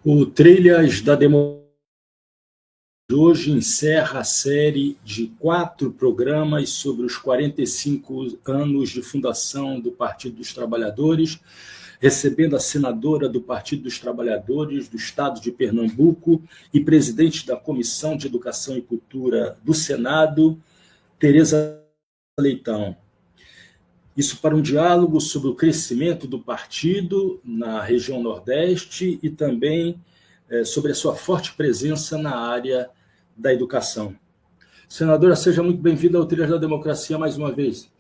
O Trilhas da Democracia de hoje encerra a série de 4 programas sobre os 45 anos de fundação do Partido dos Trabalhadores, recebendo a senadora do Partido dos Trabalhadores do Estado de Pernambuco e presidente da Comissão de Educação e Cultura do Senado, Tereza Leitão. Isso para um diálogo sobre o crescimento do partido na região Nordeste e também sobre a sua forte presença na área da educação. Senadora, seja muito bem-vinda ao Trilhas da Democracia mais uma vez.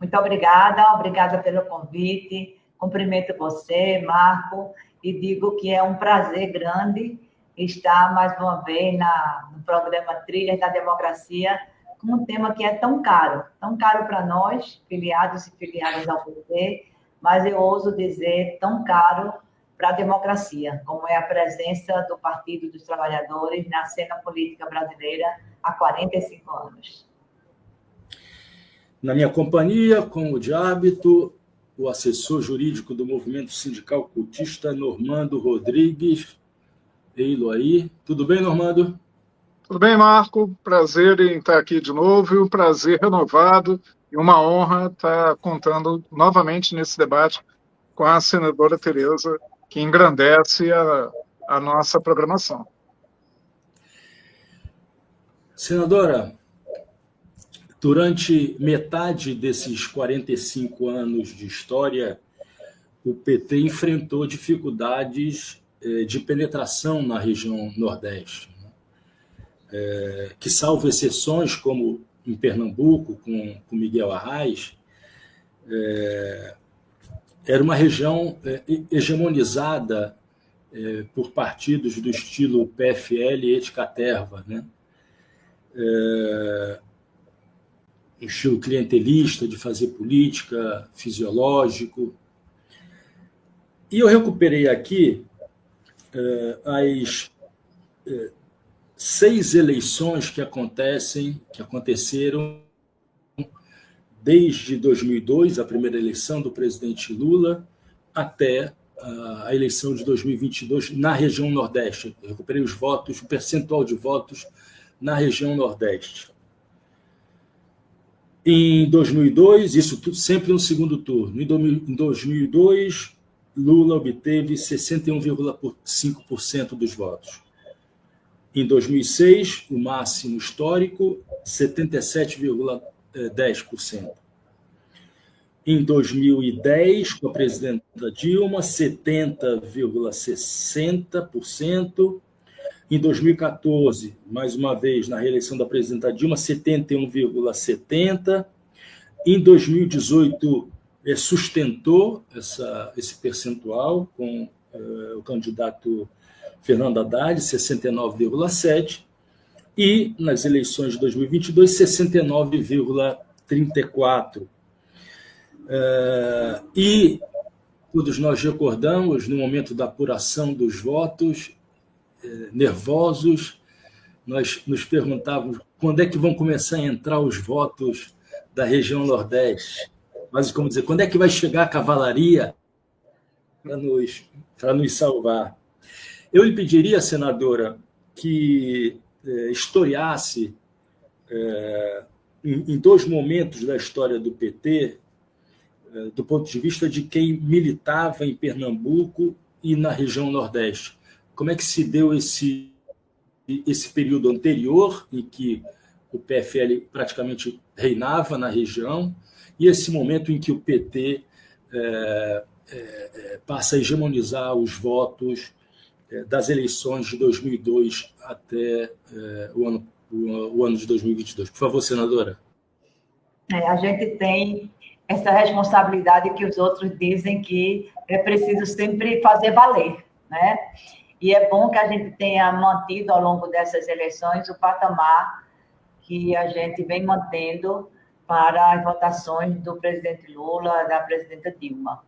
Muito obrigada pelo convite. Cumprimento você, Marco, e digo que é um prazer grande estar mais uma vez no programa Trilhas da Democracia, com um tema que é tão caro para nós, filiados e filiadas ao PT, mas eu ouso dizer tão caro para a democracia, como é a presença do Partido dos Trabalhadores na cena política brasileira há 45 anos. Na minha companhia, como de hábito, o assessor jurídico do Movimento Sindical Cultista, Normando Rodrigues. Ei-lo aí. Tudo bem, Normando? Tudo bem, Marco? Prazer em estar aqui de novo, um prazer renovado e uma honra estar contando novamente nesse debate com a senadora Tereza, que engrandece a nossa programação. Senadora, durante metade desses 45 anos de história, o PT enfrentou dificuldades de penetração na região Nordeste, que, salvo exceções, como em Pernambuco, com Miguel Arraes, era uma região hegemonizada por partidos do estilo PFL e Etcaterva, né? Um estilo clientelista de fazer política, fisiológico. E eu recuperei aqui as 6 eleições que aconteceram desde 2002, a primeira eleição do presidente Lula, até a eleição de 2022 na região Nordeste. Eu recuperei os votos, o percentual de votos na região Nordeste. Em 2002, isso tudo sempre no segundo turno. Em 2002, Lula obteve 61,5% dos votos. Em 2006, o máximo histórico, 77,10%. Em 2010, com a presidenta Dilma, 70,60%. Em 2014, mais uma vez, na reeleição da presidenta Dilma, 71,70%. Em 2018, sustentou esse percentual com o candidato Fernando Haddad, 69,7%. E, nas eleições de 2022, 69,34%. E todos nós recordamos, no momento da apuração dos votos, nervosos, nós nos perguntávamos quando é que vão começar a entrar os votos da região Nordeste. Mas, como dizer, quando é que vai chegar a cavalaria para nos salvar? Eu lhe pediria, senadora, que historiasse em 2 momentos da história do PT, do ponto de vista de quem militava em Pernambuco e na região Nordeste. Como é que se deu esse período anterior, em que o PFL praticamente reinava na região, e esse momento em que o PT passa a hegemonizar os votos das eleições de 2002 até o ano de 2022. Por favor, senadora. A gente tem essa responsabilidade que os outros dizem que é preciso sempre fazer valer, né? E é bom que a gente tenha mantido ao longo dessas eleições o patamar que a gente vem mantendo para as votações do presidente Lula, da presidenta Dilma.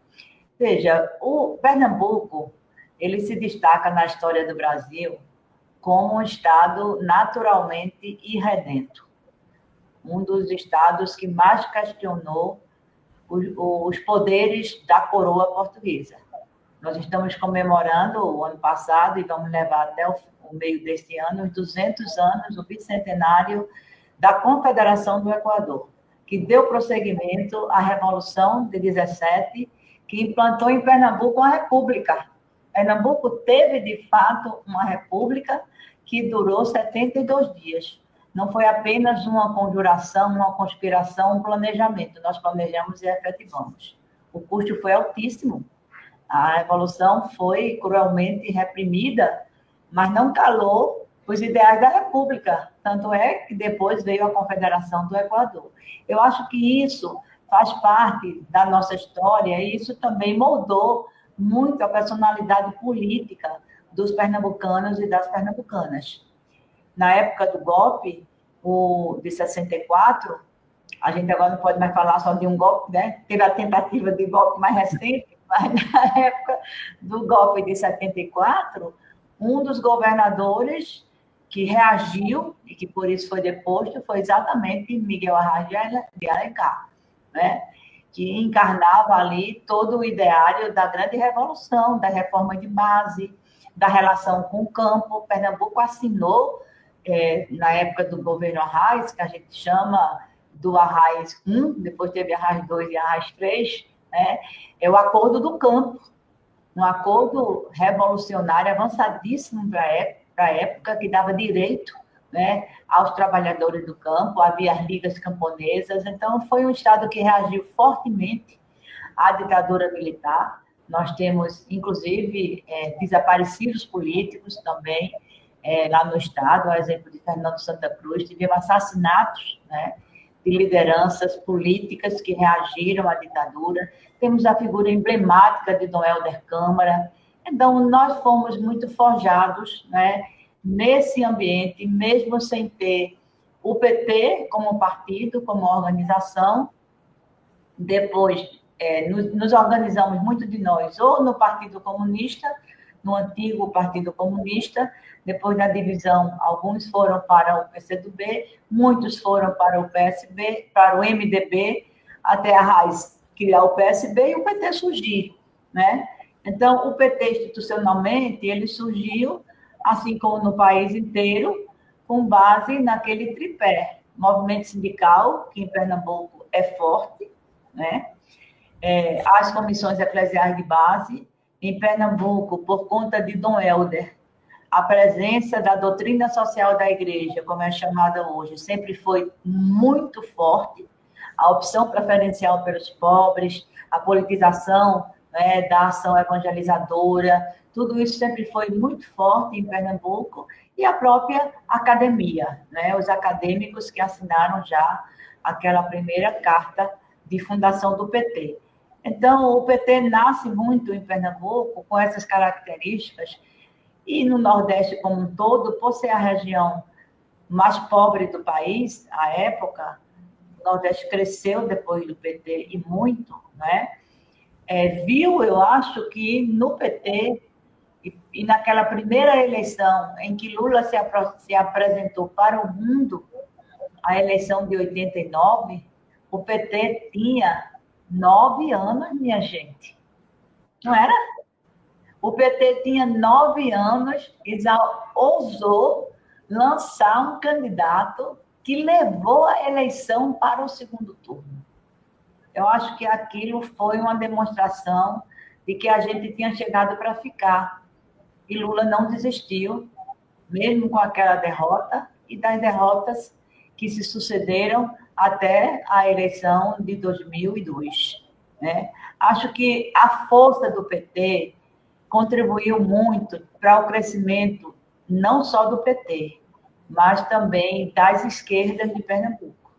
Veja, o Pernambuco, ele se destaca na história do Brasil como um estado naturalmente irredento. Um dos estados que mais questionou os poderes da coroa portuguesa. Nós estamos comemorando o ano passado e vamos levar até o meio deste ano os 200 anos, o bicentenário da Confederação do Equador, que deu prosseguimento à Revolução de 17, que implantou em Pernambuco uma república. Pernambuco teve, de fato, uma república que durou 72 dias. Não foi apenas uma conjuração, uma conspiração, um planejamento. Nós planejamos e efetivamos. O custo foi altíssimo. A Revolução foi cruelmente reprimida, mas não calou os ideais da República. Tanto é que depois veio a Confederação do Equador. Eu acho que isso faz parte da nossa história e isso também moldou muito a personalidade política dos pernambucanos e das pernambucanas. Na época do golpe, o de 64, a gente agora não pode mais falar só de um golpe, né? Teve a tentativa de golpe mais recente, mas na época do golpe de 74, um dos governadores que reagiu e que por isso foi deposto foi exatamente Miguel Arraes de Alencar, né? Que encarnava ali todo o ideário da grande revolução, da reforma de base, da relação com o campo. Pernambuco assinou, na época do governo Arraes, que a gente chama do Arraes I, depois teve Arraes II e Arraes III, né? É o Acordo do Campo, um acordo revolucionário avançadíssimo para a época, que dava direito, né, aos trabalhadores do campo, havia as ligas camponesas. Então, foi um Estado que reagiu fortemente à ditadura militar. Nós temos, inclusive, desaparecidos políticos também lá no Estado, a exemplo de Fernando Santa Cruz. Tivemos assassinatos, né, de lideranças políticas que reagiram à ditadura. Temos a figura emblemática de Dom Helder Câmara. Então, nós fomos muito forjados, né, nesse ambiente, mesmo sem ter o PT como partido, como organização. Depois, nos organizamos, muito de nós, ou no Partido Comunista, no antigo Partido Comunista. Depois da divisão, alguns foram para o PCdoB, muitos foram para o PSB, para o MDB, até a Arraes criar o PSB e o PT surgir, né? Então, o PT, institucionalmente, ele surgiu, assim como no país inteiro, com base naquele tripé. Movimento sindical, que em Pernambuco é forte, né? As comissões eclesiais de base. Em Pernambuco, por conta de Dom Helder, a presença da doutrina social da igreja, como é chamada hoje, sempre foi muito forte. A opção preferencial pelos pobres, a politização, né, da ação evangelizadora, tudo isso sempre foi muito forte em Pernambuco, e a própria academia, né, os acadêmicos que assinaram já aquela primeira carta de fundação do PT. Então, o PT nasce muito em Pernambuco com essas características, e no Nordeste como um todo, por ser a região mais pobre do país, à época, o Nordeste cresceu depois do PT e muito, né? Viu, eu acho que no PT, e naquela primeira eleição em que Lula se apresentou para o mundo, a eleição de 89, o PT tinha 9 anos, minha gente. Não era? O PT tinha 9 anos e já ousou lançar um candidato que levou a eleição para o segundo turno. Eu acho que aquilo foi uma demonstração de que a gente tinha chegado para ficar. E Lula não desistiu, mesmo com aquela derrota e das derrotas que se sucederam até a eleição de 2002. Né? Acho que a força do PT contribuiu muito para o crescimento não só do PT, mas também das esquerdas de Pernambuco.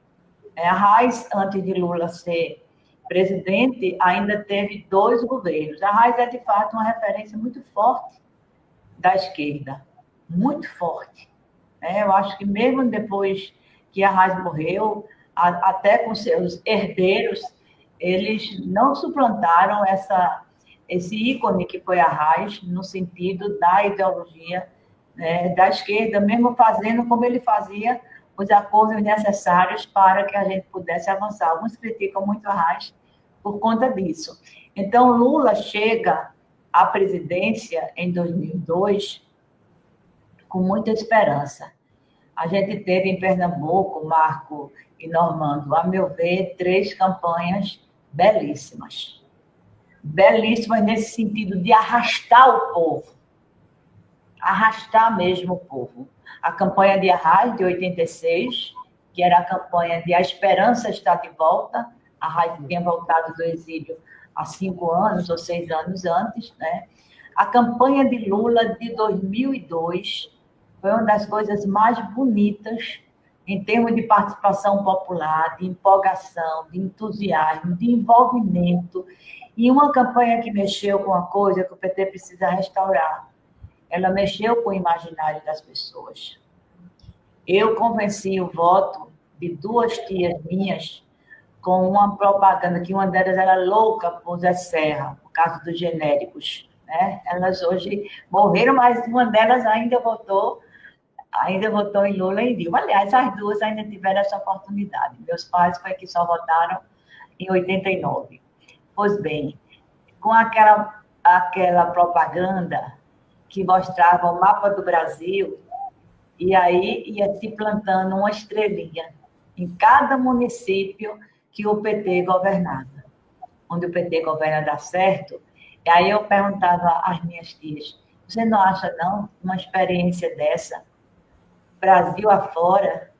A Arraes, antes de Lula ser presidente, ainda teve 2 governos. A Arraes é, de fato, uma referência muito forte da esquerda, muito forte. Eu acho que mesmo depois que a Arraes morreu, até com seus herdeiros, eles não suplantaram esse ícone que foi a Arraes, no sentido da ideologia, né, da esquerda, mesmo fazendo como ele fazia os acordos necessários para que a gente pudesse avançar. Alguns criticam muito a Arraes por conta disso. Então, Lula chega à presidência em 2002 com muita esperança. A gente teve em Pernambuco, Marco e Normando, a meu ver, 3 campanhas belíssimas. Belíssimas nesse sentido de arrastar o povo. Arrastar mesmo o povo. A campanha de Arraes, de 86, que era a campanha de A Esperança Está de Volta. Arraes tinha voltado do exílio há 5 anos ou 6 anos antes, né? A campanha de Lula de 2002 foi uma das coisas mais bonitas em termos de participação popular, de empolgação, de entusiasmo, de envolvimento, e uma campanha que mexeu com uma coisa que o PT precisa restaurar. Ela mexeu com o imaginário das pessoas. Eu convenci o voto de 2 tias minhas com uma propaganda, que uma delas era louca por Zé Serra, por causa dos genéricos, né? Elas hoje morreram, mas uma delas ainda votou em Lula e Dilma. Aliás, as 2 ainda tiveram essa oportunidade. Meus pais foi que só votaram em 89. Pois bem, com aquela propaganda que mostrava o mapa do Brasil, e aí ia se plantando uma estrelinha em cada município que o PT governava. Onde o PT governa dá certo. E aí eu perguntava às minhas tias, você não acha, não, uma experiência dessa, Brasil afora?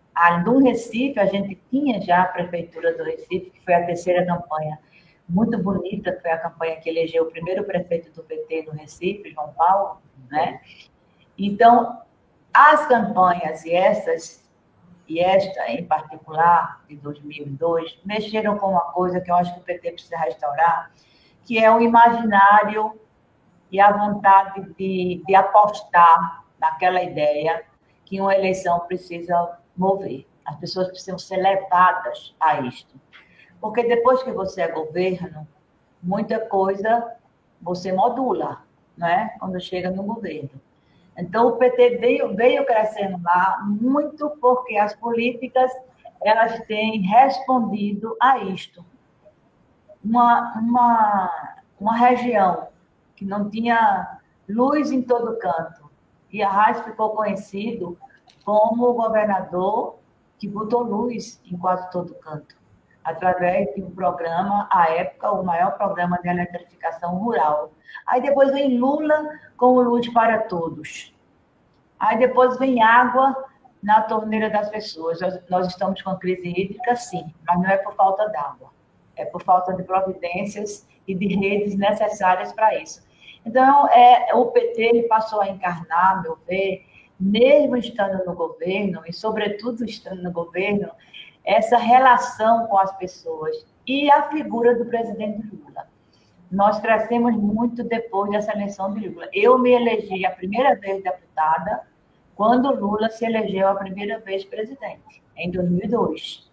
No Recife, a gente tinha já a Prefeitura do Recife, que foi a 3ª campanha muito bonita, que foi a campanha que elegeu o primeiro prefeito do PT no Recife, João Paulo, né? Então, as campanhas, e esta em particular, de 2002, mexeram com uma coisa que eu acho que o PT precisa restaurar, que é o imaginário e a vontade de apostar naquela ideia que uma eleição precisa mover. As pessoas precisam ser levadas a isto. Porque depois que você é governo, muita coisa você modula, né? Quando chega no governo. Então, o PT veio crescendo lá muito porque as políticas elas têm respondido a isto. Uma região que não tinha luz em todo canto. E Arraes ficou conhecido como o governador que botou luz em quase todo canto, através de um programa, à época, o maior programa de eletrificação rural. Aí depois vem Lula com o Luz para Todos. Aí depois vem água na torneira das pessoas. Nós estamos com crise hídrica, sim, mas não é por falta d'água. É por falta de providências e de redes necessárias para isso. Então, o PT ele passou a encarnar, a meu ver, mesmo estando no governo, e sobretudo estando no governo, essa relação com as pessoas e a figura do presidente Lula. Nós crescemos muito depois dessa eleição de Lula. Eu me elegi a primeira vez deputada quando Lula se elegeu a primeira vez presidente, em 2002.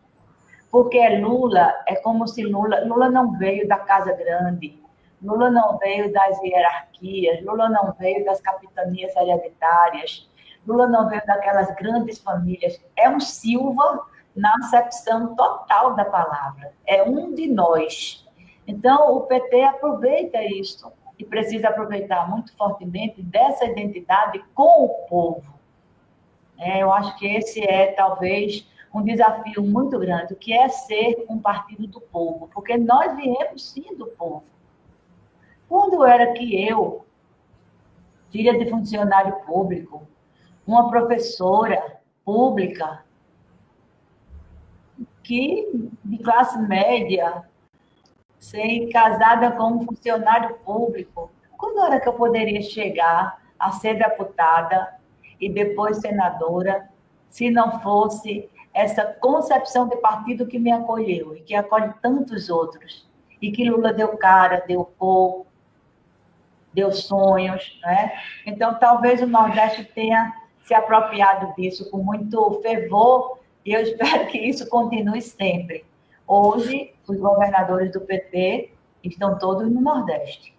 Porque Lula, é como se Lula não veio da Casa Grande, Lula não veio das hierarquias, Lula não veio das capitanias hereditárias, Lula não veio daquelas grandes famílias. É um Silva na acepção total da palavra. É um de nós. Então, o PT aproveita isso e precisa aproveitar muito fortemente dessa identidade com o povo. Eu acho que esse é, talvez, um desafio muito grande, que é ser um partido do povo, porque nós viemos, sim, do povo. Quando era que eu, filha de funcionário público, uma professora pública, que de classe média, ser casada com um funcionário público, quando era que eu poderia chegar a ser deputada e depois senadora, se não fosse essa concepção de partido que me acolheu e que acolhe tantos outros, e que Lula deu cara, deu cor, deu sonhos, né? Então, talvez o Nordeste tenha se apropriado disso com muito fervor, e eu espero que isso continue sempre. Hoje, os governadores do PT estão todos no Nordeste.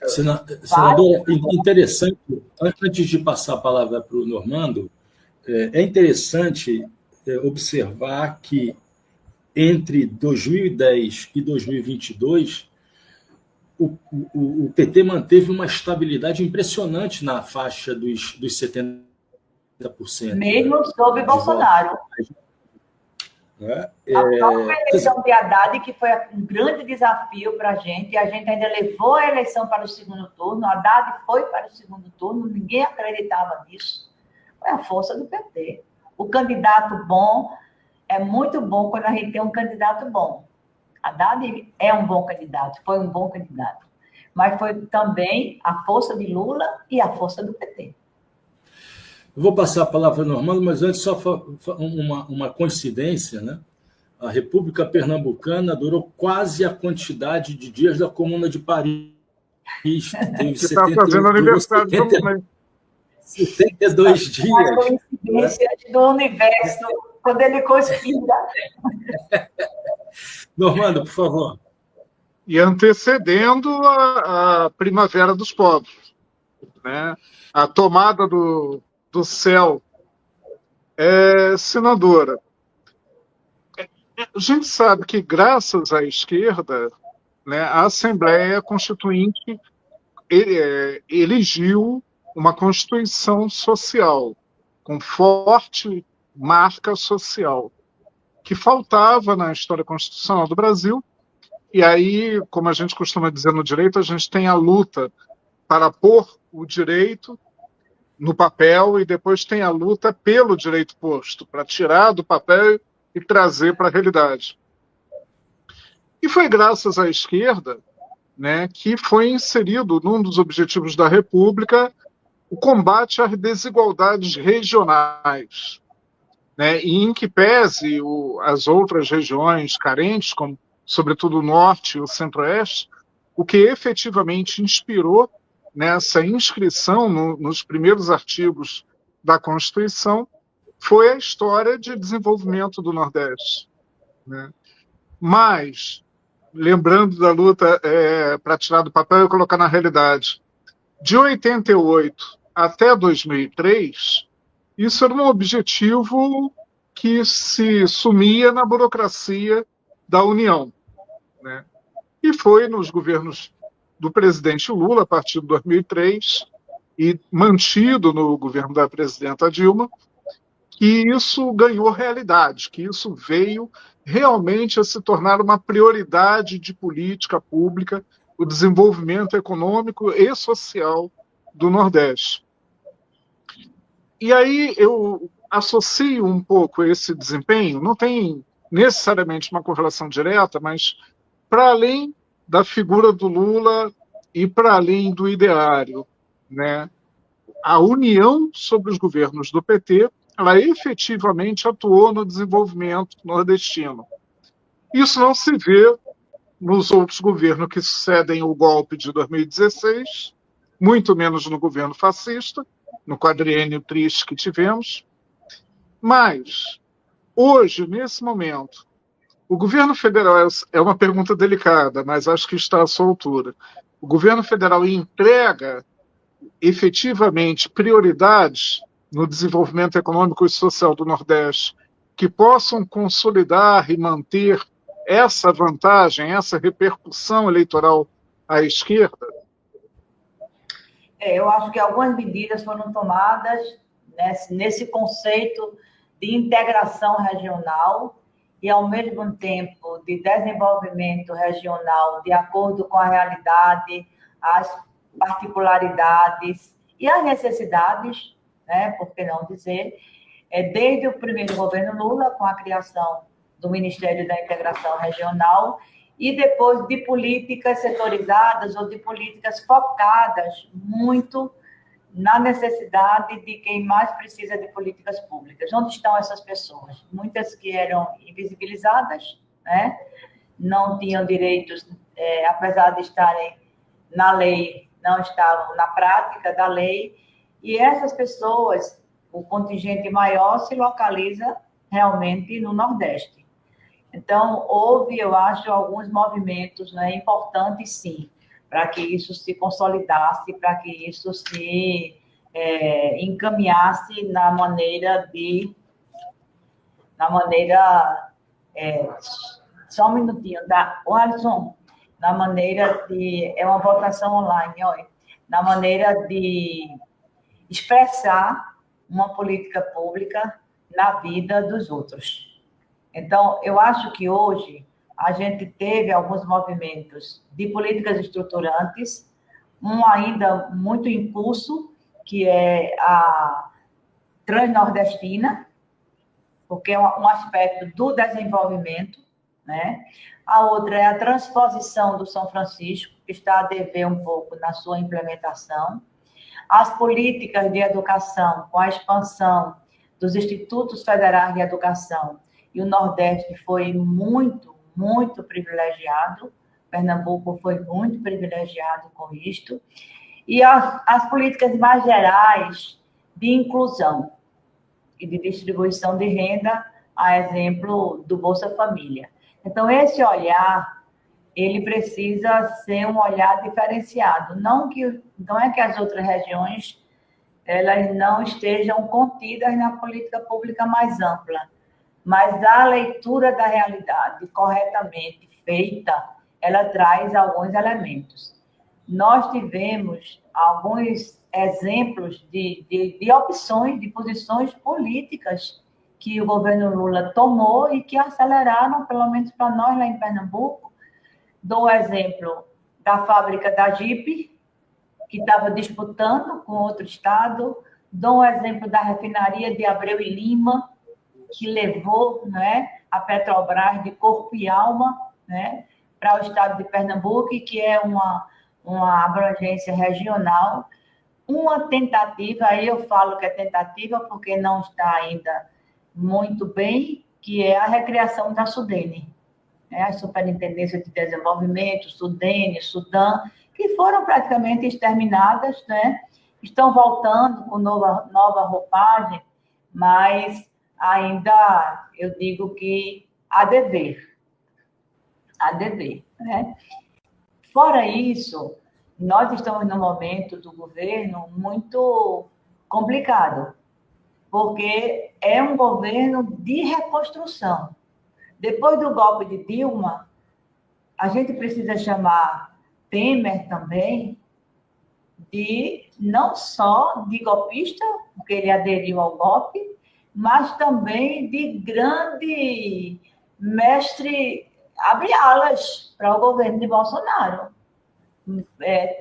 Senadora, interessante, antes de passar a palavra para o Normando, é interessante observar que entre 2010 e 2022, o PT manteve uma estabilidade impressionante na faixa dos 70%. Mesmo sob Bolsonaro. A própria eleição de Haddad, que foi um grande desafio para a gente ainda levou a eleição para o segundo turno, Haddad foi para o segundo turno, ninguém acreditava nisso. Foi a força do PT. O candidato bom é muito bom quando a gente tem um candidato bom. Haddad é um bom candidato, foi um bom candidato. Mas foi também a força de Lula e a força do PT. Eu vou passar a palavra ao Normando, mas antes só uma coincidência, né? A República Pernambucana durou quase a quantidade de dias da Comuna de Paris. Que está fazendo aniversário também. 72 dias. A coincidência, né? Do universo, quando ele conspira. Normando, por favor. E antecedendo a Primavera dos Povos, né? A tomada do céu. Senadora, a gente sabe que, graças à esquerda, né, a Assembleia Constituinte eligiu uma Constituição social, com forte marca social, que faltava na história constitucional do Brasil. E aí, como a gente costuma dizer no direito, a gente tem a luta para pôr o direito no papel e depois tem a luta pelo direito posto, para tirar do papel e trazer para a realidade. E foi graças à esquerda, né, que foi inserido num dos objetivos da República o combate às desigualdades regionais, né, e em que pese as outras regiões carentes, como sobretudo o Norte e o Centro-Oeste, o que efetivamente inspirou nessa inscrição nos primeiros artigos da Constituição foi a história de desenvolvimento do Nordeste, né? Mas, lembrando da luta para tirar do papel e colocar na realidade, de 88 até 2003, isso era um objetivo que se sumia na burocracia da União, né? E foi nos governos do presidente Lula, a partir de 2003, e mantido no governo da presidenta Dilma, que isso ganhou realidade, que isso veio realmente a se tornar uma prioridade de política pública, o desenvolvimento econômico e social do Nordeste. E aí eu associo um pouco esse desempenho, não tem necessariamente uma correlação direta, mas para além da figura do Lula e para além do ideário, né, a união sobre os governos do PT, ela efetivamente atuou no desenvolvimento nordestino. Isso não se vê nos outros governos que sucedem o golpe de 2016, muito menos no governo fascista, no quadriênio triste que tivemos. Mas, hoje, nesse momento, o governo federal, é uma pergunta delicada, mas acho que está à sua altura. O governo federal entrega efetivamente prioridades no desenvolvimento econômico e social do Nordeste que possam consolidar e manter essa vantagem, essa repercussão eleitoral à esquerda? Eu acho que algumas medidas foram tomadas nesse conceito de integração regional e, ao mesmo tempo, de desenvolvimento regional de acordo com a realidade, as particularidades e as necessidades, né, por que não dizer, desde o primeiro governo Lula, com a criação do Ministério da Integração Regional, e depois de políticas setorizadas ou de políticas focadas muito na necessidade de quem mais precisa de políticas públicas. Onde estão essas pessoas? Muitas que eram invisibilizadas, né? Não tinham direitos, apesar de estarem na lei, não estavam na prática da lei, e essas pessoas, o contingente maior se localiza realmente no Nordeste. Então, houve, eu acho, alguns movimentos, né, importantes, sim, para que isso se consolidasse, para que isso se encaminhasse na maneira de... só um minutinho, tá? Alisson, na maneira de... É uma votação online, olha, na maneira de expressar uma política pública na vida dos outros. Então, eu acho que hoje a gente teve alguns movimentos de políticas estruturantes, um ainda muito em curso, que é a Transnordestina, porque é um aspecto do desenvolvimento, né? A outra é a transposição do São Francisco, que está a dever um pouco na sua implementação. As políticas de educação, com a expansão dos institutos federais de educação, e o Nordeste foi muito, muito privilegiado, Pernambuco foi muito privilegiado com isto, e as políticas mais gerais de inclusão e de distribuição de renda, a exemplo do Bolsa Família. Então, esse olhar, ele precisa ser um olhar diferenciado. Não é que as outras regiões elas não estejam contidas na política pública mais ampla, mas a leitura da realidade corretamente feita, ela traz alguns elementos. Nós tivemos alguns exemplos de opções, de posições políticas que o governo Lula tomou e que aceleraram, pelo menos para nós lá em Pernambuco. Dou o exemplo da fábrica da Jeep, que estava disputando com outro estado. Dou um exemplo da refinaria de Abreu e Lima, que levou, né, a Petrobras de corpo e alma, né, para o estado de Pernambuco, e que é uma abrangência regional. Uma tentativa, aí eu falo que é tentativa porque não está ainda muito bem, que é a recriação da SUDENE, né? A Superintendência de Desenvolvimento, SUDENE, SUDAM, que foram praticamente exterminadas, né? Estão voltando com nova roupagem, mas ainda eu digo que a dever, né? Fora isso, nós estamos num momento do governo muito complicado, porque é um governo de reconstrução. Depois do golpe de Dilma, a gente precisa chamar Temer também de não só de golpista, porque ele aderiu ao golpe, mas também de grande mestre abre alas para o governo de Bolsonaro.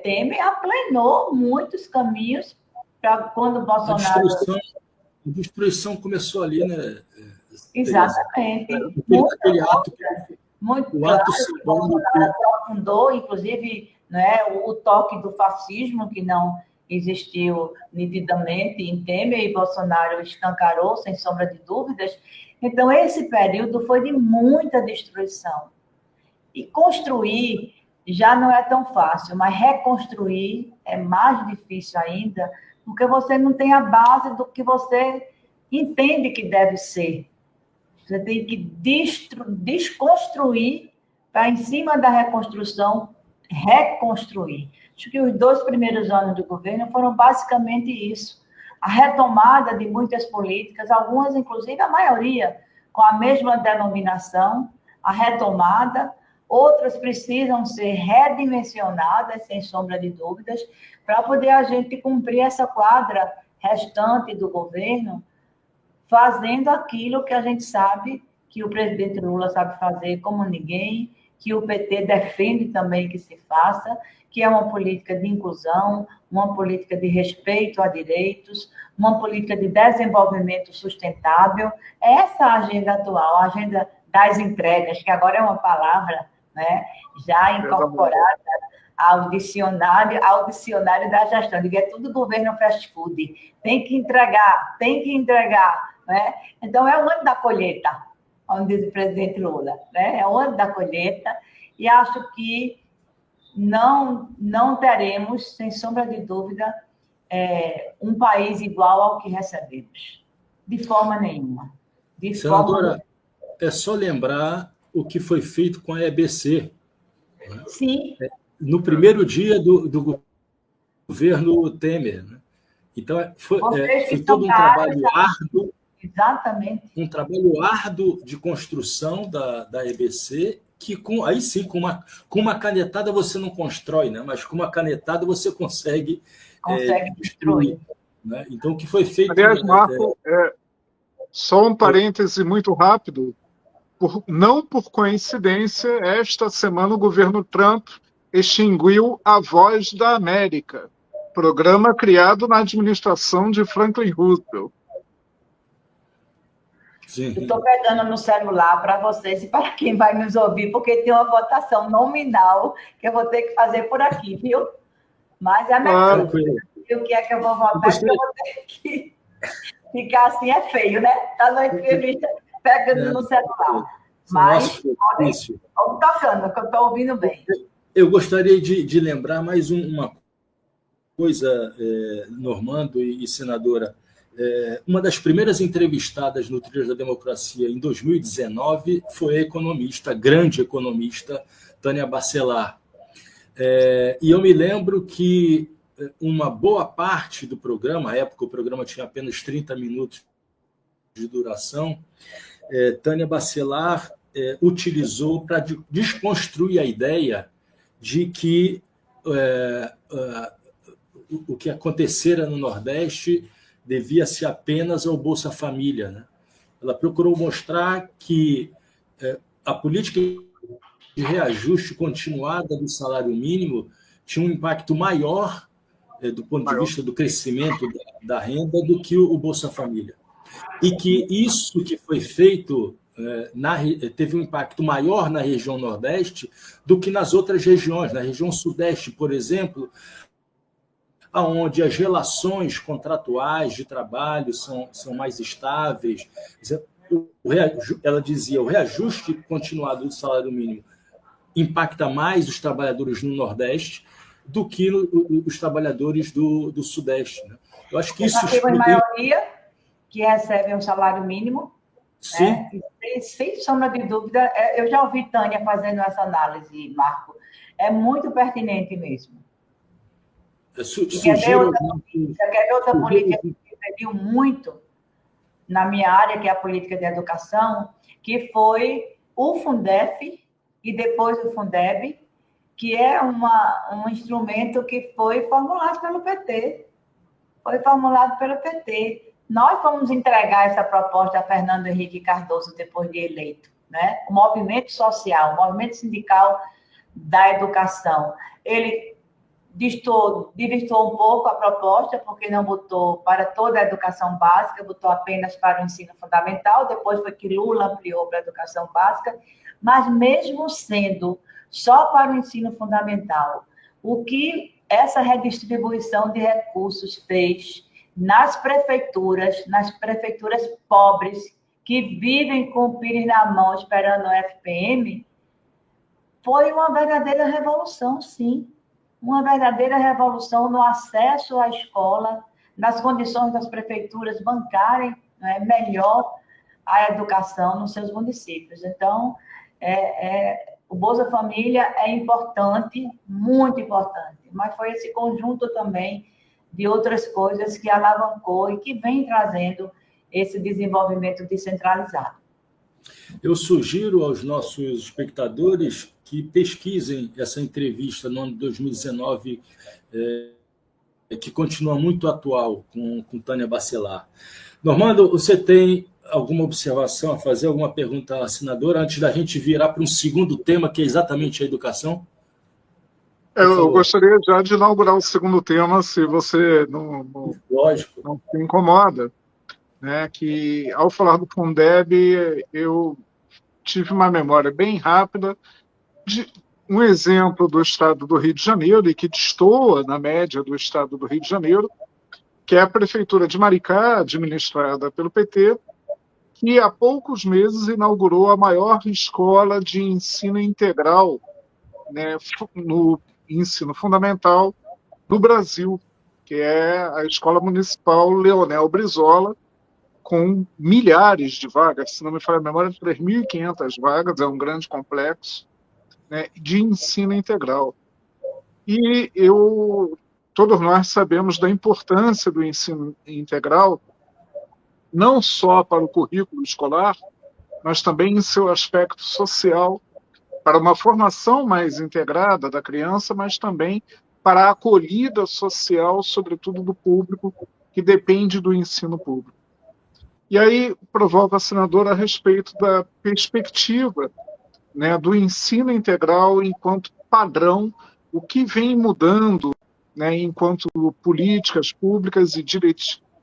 Temer aplanou muitos caminhos para quando Bolsonaro... A destruição começou ali, né? Exatamente. Aquele ato, muito o claro, ato simbólico. Bolsonaro aprofundou, inclusive, né, o toque do fascismo, que não existiu nitidamente em Temer, e Bolsonaro escancarou, sem sombra de dúvidas. Então, esse período foi de muita destruição. E construir já não é tão fácil, mas reconstruir é mais difícil ainda, porque você não tem a base do que você entende que deve ser. Você tem que desconstruir para, em cima da reconstrução, reconstruir. Acho que os 2 primeiros anos do governo foram basicamente isso. A retomada de muitas políticas, algumas, inclusive, a maioria, com a mesma denominação, a retomada. Outras precisam ser redimensionadas, sem sombra de dúvidas, para poder a gente cumprir essa quadra restante do governo, fazendo aquilo que a gente sabe que o presidente Lula sabe fazer como ninguém, que o PT defende também que se faça, que é uma política de inclusão, uma política de respeito a direitos, uma política de desenvolvimento sustentável. Essa é a agenda atual, a agenda das entregas, que agora é uma palavra, né, já incorporada ao dicionário da gestão. É tudo governo fast food. Tem que entregar, né? Então, é o ano da colheita, como diz o presidente Lula, né? É o ano da colheita, e acho que não teremos, sem sombra de dúvida, um país igual ao que recebemos. De forma nenhuma. Senadora, é só lembrar o que foi feito com a EBC. Né? Sim. No primeiro dia do governo Temer. Né? Então, foi todo um trabalho árduo. Exatamente. Um trabalho árduo de construção da EBC que aí sim, com uma canetada você não constrói, né? Mas com uma canetada você consegue destruir. Né? Então, o que foi feito... Aliás, Marco, só um parêntese muito rápido. Não por coincidência, esta semana o governo Trump extinguiu a Voz da América, programa criado na administração de Franklin Roosevelt. Estou pegando no celular para vocês e para quem vai nos ouvir, porque tem uma votação nominal que eu vou ter que fazer por aqui, viu? Mas é melhor. E o que é que eu vou votar? Que eu vou ter que ficar assim, é feio, né? Está na entrevista pegando no celular. Mas vamos tocando, que eu estou ouvindo bem. Eu gostaria de lembrar mais uma coisa, Normando e senadora. Uma das primeiras entrevistadas no Trilhos da Democracia em 2019 foi a grande economista, Tânia Bacelar. E eu me lembro que uma boa parte do programa, à época o programa tinha apenas 30 minutos de duração, Tânia Bacelar utilizou para desconstruir a ideia de que o que acontecera no Nordeste devia-se apenas ao Bolsa Família, né? Ela procurou mostrar que a política de reajuste continuada do salário mínimo tinha um impacto maior do ponto de vista do crescimento da renda do que o Bolsa Família. E que isso que foi feito teve um impacto maior na região Nordeste do que nas outras regiões. Na região Sudeste, por exemplo, onde as relações contratuais de trabalho são mais estáveis. Ela dizia, o reajuste continuado do salário mínimo impacta mais os trabalhadores no Nordeste do que os trabalhadores do Sudeste. Né? Eu acho que isso explica... a maioria que recebe um salário mínimo, sim. Né? Sem sombra de dúvida, eu já ouvi Tânia fazendo essa análise, Marco. É muito pertinente mesmo. Quer ver outra política que serviu muito na minha área, que é a política de educação, que foi o Fundef e depois o Fundeb, que é um instrumento que foi formulado pelo PT. Nós fomos entregar essa proposta a Fernando Henrique Cardoso depois de eleito, né? O movimento social, o movimento sindical da educação. Ele divistou um pouco a proposta, porque não botou para toda a educação básica, botou apenas para o ensino fundamental, depois foi que Lula ampliou para a educação básica, mas mesmo sendo só para o ensino fundamental, o que essa redistribuição de recursos fez nas prefeituras pobres, que vivem com o pires na mão esperando o FPM, foi uma verdadeira revolução, sim. Uma verdadeira revolução no acesso à escola, nas condições das prefeituras bancarem, né, melhor a educação nos seus municípios. Então, o Bolsa Família é importante, muito importante, mas foi esse conjunto também de outras coisas que alavancou e que vem trazendo esse desenvolvimento descentralizado. Eu sugiro aos nossos espectadores que pesquisem essa entrevista no ano de 2019, que continua muito atual, com Tânia Bacelar. Normando, você tem alguma observação a fazer, alguma pergunta à senadora, antes da gente virar para um segundo tema, que é exatamente a educação? Eu gostaria já de inaugurar o segundo tema, se você não se incomoda, né? Que, ao falar do Fundeb, eu tive uma memória bem rápida de um exemplo do estado do Rio de Janeiro, e que destoa na média do estado do Rio de Janeiro, que é a prefeitura de Maricá, administrada pelo PT, que há poucos meses inaugurou a maior escola de ensino integral, né, no ensino fundamental do Brasil, que é a Escola Municipal Leonel Brizola, com milhares de vagas, se não me falha a memória, 3.500 vagas, é um grande complexo, né, de ensino integral. E todos nós sabemos da importância do ensino integral, não só para o currículo escolar, mas também em seu aspecto social, para uma formação mais integrada da criança, mas também para a acolhida social, sobretudo do público, que depende do ensino público. E aí provoca a senadora a respeito da perspectiva, né, do ensino integral enquanto padrão, o que vem mudando, né, enquanto políticas públicas e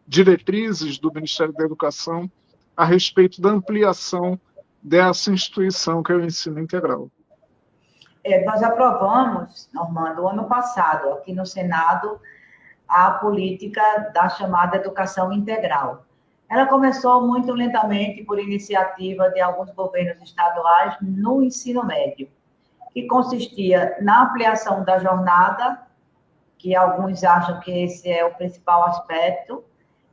diretrizes do Ministério da Educação a respeito da ampliação dessa instituição que é o ensino integral. Nós aprovamos, Normando, o ano passado, aqui no Senado, a política da chamada educação integral. Ela começou muito lentamente por iniciativa de alguns governos estaduais no ensino médio, que consistia na ampliação da jornada, que alguns acham que esse é o principal aspecto.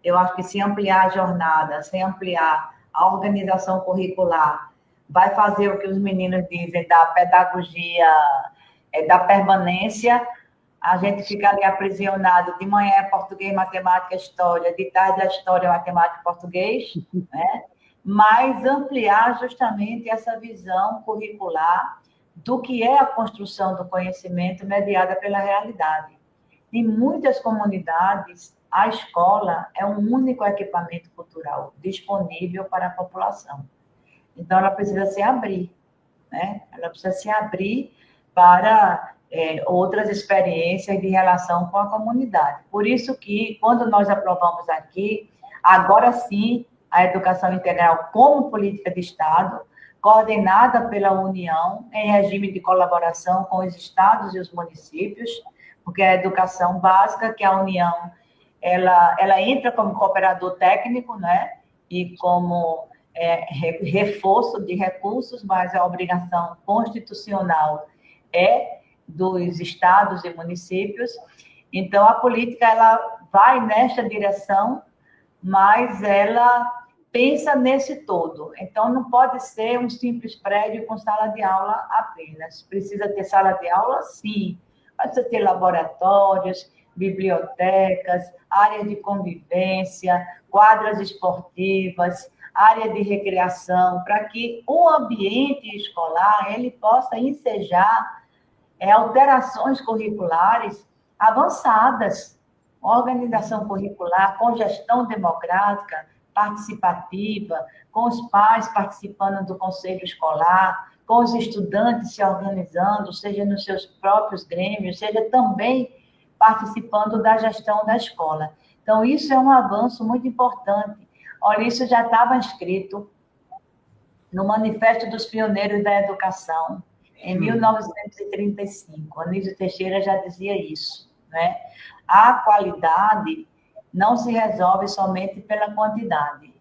Eu acho que se ampliar a jornada, se ampliar a organização curricular, vai fazer o que os meninos dizem da pedagogia, da permanência. A gente fica ali aprisionado, de manhã é português, matemática, história, de tarde é história, matemática e português, né? Mas ampliar justamente essa visão curricular do que é a construção do conhecimento mediada pela realidade. Em muitas comunidades, a escola é um único equipamento cultural disponível para a população. Então, ela precisa se abrir, né? Ela precisa se abrir para outras experiências de relação com a comunidade. Por isso que, quando nós aprovamos aqui, agora sim, a educação integral como política de Estado, coordenada pela União, em regime de colaboração com os estados e os municípios, porque a educação básica, que a União, ela entra como cooperador técnico, né? E como reforço de recursos, mas a obrigação constitucional é dos estados e municípios. Então, a política ela vai nesta direção, mas ela pensa nesse todo. Então, não pode ser um simples prédio com sala de aula apenas. Precisa ter sala de aula, sim. Precisa ter laboratórios, bibliotecas, áreas de convivência, quadras esportivas, área de recreação, para que o ambiente escolar ele possa ensejar alterações curriculares avançadas, organização curricular, com gestão democrática, participativa, com os pais participando do conselho escolar, com os estudantes se organizando, seja nos seus próprios grêmios, seja também participando da gestão da escola. Então, isso é um avanço muito importante. Olha, isso já estava escrito no Manifesto dos Pioneiros da Educação, em 1935. Anísio Teixeira já dizia isso, né? A qualidade não se resolve somente pela quantidade,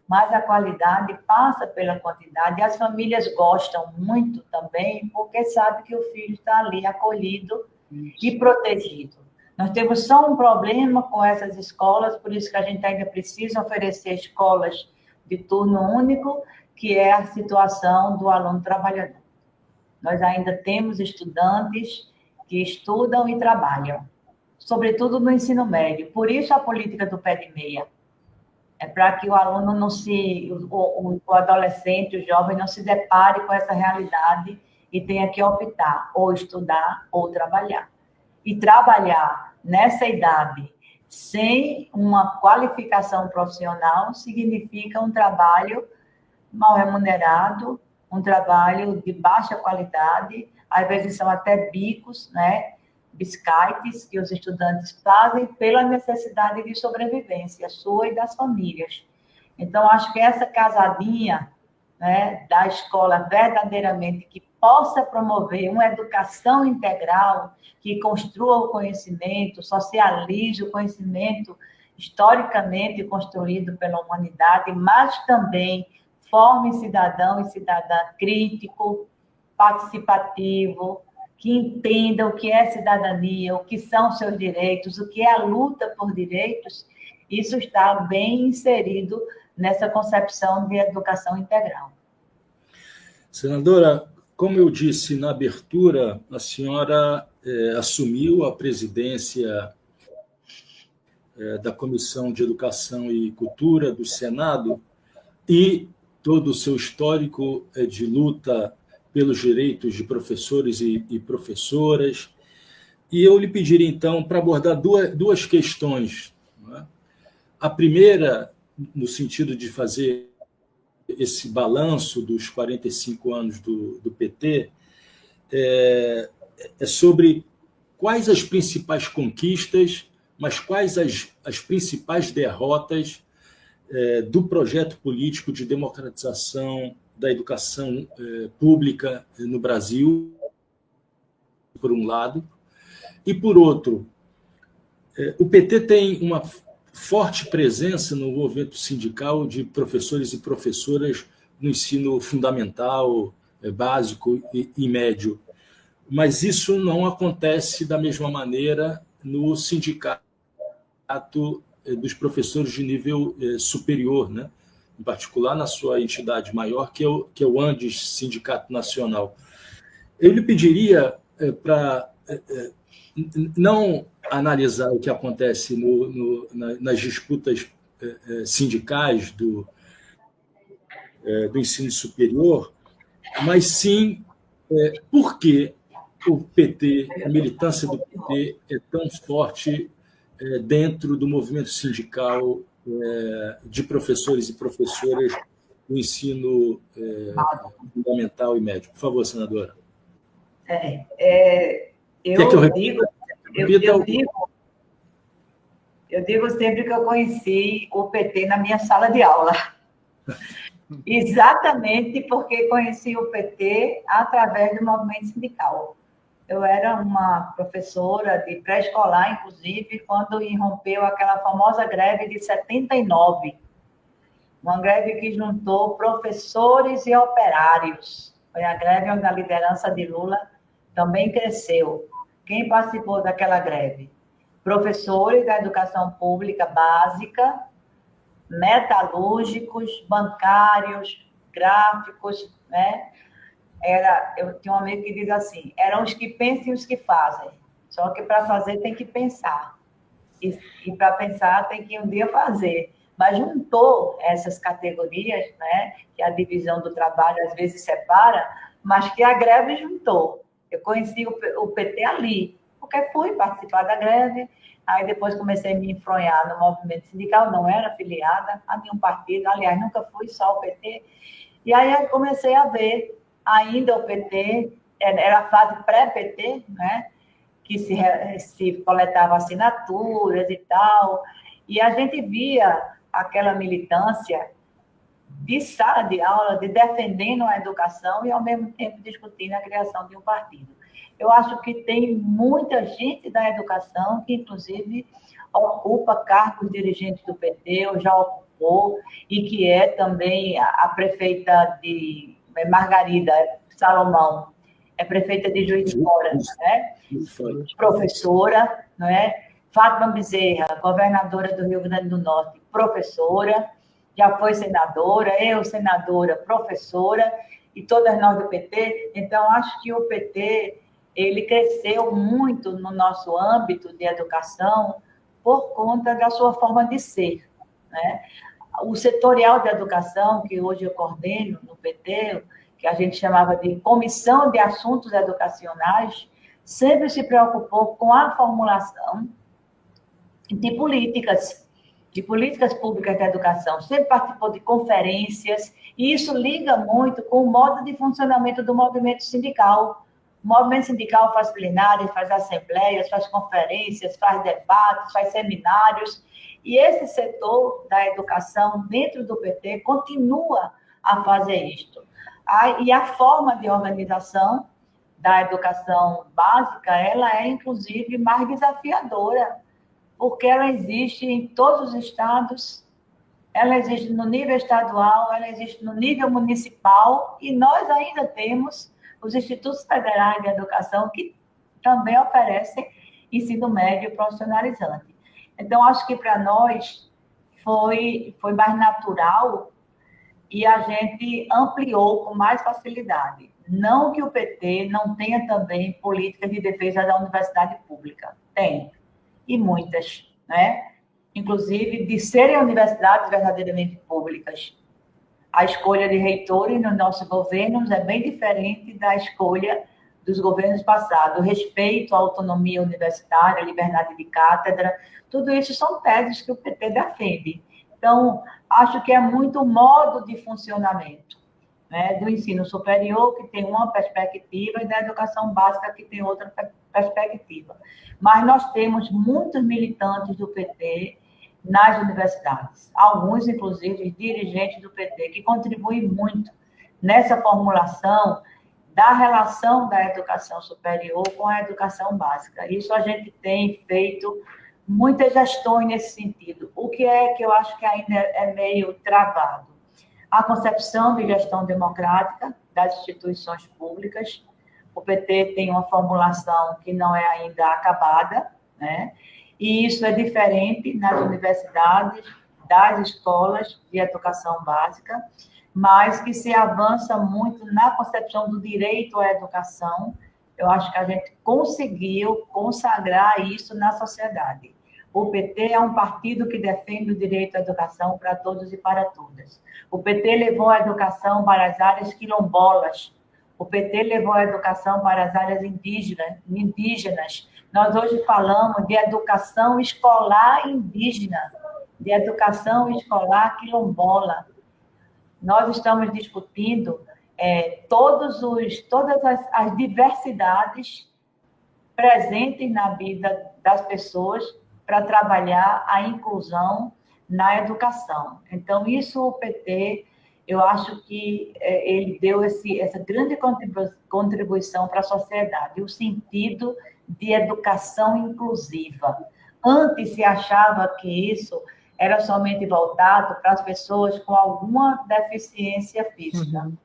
mas a qualidade passa pela quantidade. E as famílias gostam muito também, porque sabem que o filho está ali acolhido e protegido. Nós temos só um problema com essas escolas, por isso que a gente ainda precisa oferecer escolas de turno único, que é a situação do aluno trabalhador. Nós ainda temos estudantes que estudam e trabalham, sobretudo no ensino médio. Por isso a política do pé de meia. É para que o aluno não se, o adolescente, o jovem não se depare com essa realidade e tenha que optar ou estudar ou trabalhar. E trabalhar nessa idade sem uma qualificação profissional significa um trabalho mal remunerado, um trabalho de baixa qualidade, às vezes são até bicos, né? Biscates que os estudantes fazem pela necessidade de sobrevivência sua e das famílias. Então, acho que essa casadinha, né, da escola verdadeiramente que possa promover uma educação integral, que construa o conhecimento, socialize o conhecimento historicamente construído pela humanidade, mas também forme cidadão e cidadã crítico, participativo, que entenda o que é cidadania, o que são seus direitos, o que é a luta por direitos. Isso está bem inserido nessa concepção de educação integral. Senadora, como eu disse na abertura, a senhora assumiu a presidência da Comissão de Educação e Cultura do Senado e todo o seu histórico de luta pelos direitos de professores e professoras. E eu lhe pediria, então, para abordar duas questões. Não é? A primeira, no sentido de fazer esse balanço dos 45 anos do PT, é sobre quais as principais conquistas, mas quais as principais derrotas do projeto político de democratização da educação pública no Brasil, por um lado, e, por outro, o PT tem uma forte presença no movimento sindical de professores e professoras no ensino fundamental, básico e médio. Mas isso não acontece da mesma maneira no sindicato dos professores de nível superior, né? Em particular na sua entidade maior, que é o Andes Sindicato Nacional. Eu lhe pediria para não analisar o que acontece nas disputas sindicais do ensino superior, mas sim por que o PT, a militância do PT é tão forte dentro do movimento sindical de professores e professoras do ensino fundamental e médio. Por favor, senadora. Eu digo sempre que eu conheci o PT na minha sala de aula. Exatamente porque conheci o PT através do movimento sindical. Eu era uma professora de pré-escolar, inclusive, quando irrompeu aquela famosa greve de 79. Uma greve que juntou professores e operários. Foi a greve onde a liderança de Lula também cresceu. Quem participou daquela greve? Professores da educação pública básica, metalúrgicos, bancários, gráficos, né? Eu tinha um amigo que diz assim, eram os que pensam e os que fazem. Só que para fazer tem que pensar. E para pensar tem que um dia fazer. Mas juntou essas categorias, né? Que a divisão do trabalho às vezes separa, mas que a greve juntou. Eu conheci o PT ali, porque fui participar da greve, aí depois comecei a me enfronhar no movimento sindical, não era afiliada a nenhum partido, aliás, nunca fui, só o PT. E aí eu comecei a ver ainda o PT, era a fase pré-PT, né? Que se coletava assinaturas e tal, e a gente via aquela militância de sala de aula, de defendendo a educação e, ao mesmo tempo, discutindo a criação de um partido. Eu acho que tem muita gente da educação que, inclusive, ocupa cargos dirigentes do PT, ou já ocupou, e que é também a prefeita de Margarida Salomão, é prefeita de Juiz de Fora, né? Professora, não é? Fátima Bezerra, governadora do Rio Grande do Norte, professora, já foi senadora, eu senadora, professora, e todas nós do PT. Então, acho que o PT, ele cresceu muito no nosso âmbito de educação por conta da sua forma de ser, né? O setorial de educação, que hoje eu coordeno no PT, que a gente chamava de Comissão de Assuntos Educacionais, sempre se preocupou com a formulação de políticas públicas da educação, sempre participou de conferências, e isso liga muito com o modo de funcionamento do movimento sindical. O movimento sindical faz plenárias, faz assembleias, faz conferências, faz debates, faz seminários, e esse setor da educação dentro do PT continua a fazer isto. E a forma de organização da educação básica, ela é, inclusive, mais desafiadora, porque ela existe em todos os estados, ela existe no nível estadual, ela existe no nível municipal, e nós ainda temos os institutos federais de educação que também oferecem ensino médio profissionalizante. Então, acho que para nós foi mais natural e a gente ampliou com mais facilidade. Não que o PT não tenha também política de defesa da universidade pública. Tem, e muitas, né? Inclusive de serem universidades verdadeiramente públicas. A escolha de reitores nos nossos governos é bem diferente da escolha dos governos passados. O respeito à autonomia universitária, liberdade de cátedra, tudo isso são teses que o PT defende. Então, acho que é muito o modo de funcionamento, né, do ensino superior, que tem uma perspectiva, e da educação básica, que tem outra perspectiva. Mas nós temos muitos militantes do PT nas universidades, alguns, inclusive, dirigentes do PT, que contribuem muito nessa formulação da relação da educação superior com a educação básica. Isso a gente tem feito muitas gestões nesse sentido. O que é que eu acho que ainda é meio travado? A concepção de gestão democrática das instituições públicas. O PT tem uma formulação que não é ainda acabada, né? E isso é diferente nas universidades, das escolas de educação básica, mas que se avança muito na concepção do direito à educação. Eu acho que a gente conseguiu consagrar isso na sociedade. O PT é um partido que defende o direito à educação para todos e para todas. O PT levou a educação para as áreas quilombolas. O PT levou a educação para as áreas indígenas. Nós hoje falamos de educação escolar indígena, de educação escolar quilombola. Nós estamos discutindo todas as diversidades presentes na vida das pessoas para trabalhar a inclusão na educação. Então, isso o PT, eu acho que ele deu essa grande contribuição para a sociedade, o sentido de educação inclusiva. Antes se achava que isso era somente voltado para as pessoas com alguma deficiência física. Uhum.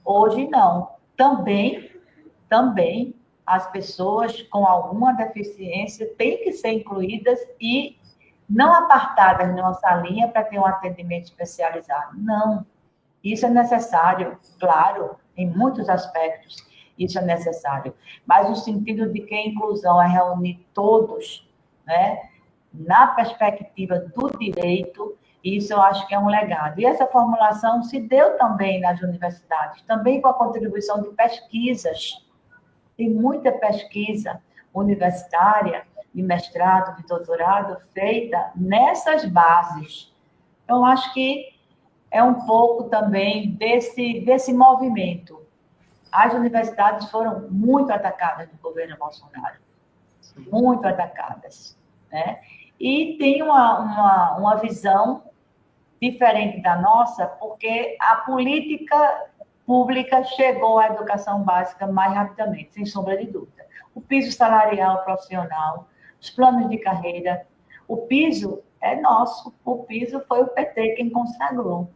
Hoje, não. Também, as pessoas com alguma deficiência têm que ser incluídas e não apartadas numa salinha para ter um atendimento especializado. Não. Isso é necessário, claro, em muitos aspectos, isso é necessário. Mas o sentido de que a inclusão é reunir todos, né, na perspectiva do direito, isso eu acho que é um legado. E essa formulação se deu também nas universidades, também com a contribuição de pesquisas. Tem muita pesquisa universitária, de mestrado, de doutorado, feita nessas bases. Então, acho que é um pouco também desse movimento. As universidades foram muito atacadas no governo Bolsonaro. Muito atacadas, né? E tem uma visão diferente da nossa, porque a política pública chegou à educação básica mais rapidamente, sem sombra de dúvida. O piso salarial profissional, os planos de carreira, o piso é nosso, o piso foi o PT quem consagrou.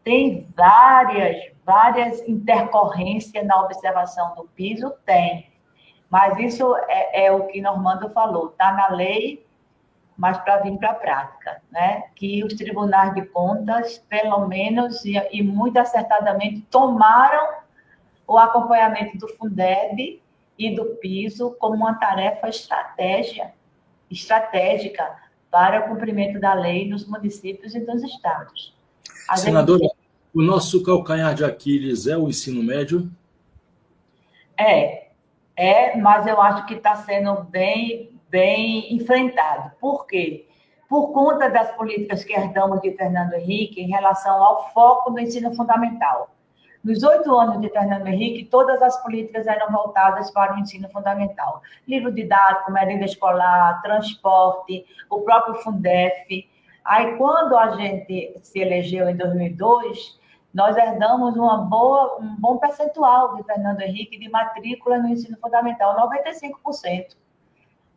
Tem várias intercorrências na observação do piso? Tem. Mas isso é o que Normando falou, está na lei, mas para vir para a prática, né? Que os tribunais de contas, pelo menos, e muito acertadamente, tomaram o acompanhamento do Fundeb e do piso como uma tarefa estratégica para o cumprimento da lei nos municípios e nos estados. Senadora, o nosso calcanhar de Aquiles é o ensino médio? Mas eu acho que está sendo bem enfrentado. Por quê? Por conta das políticas que herdamos de Fernando Henrique em relação ao foco do ensino fundamental. Nos 8 anos de Fernando Henrique, todas as políticas eram voltadas para o ensino fundamental. Livro didático, merenda escolar, transporte, o próprio Fundef. Aí, quando a gente se elegeu em 2002, nós herdamos um bom percentual de Fernando Henrique de matrícula no ensino fundamental, 95%.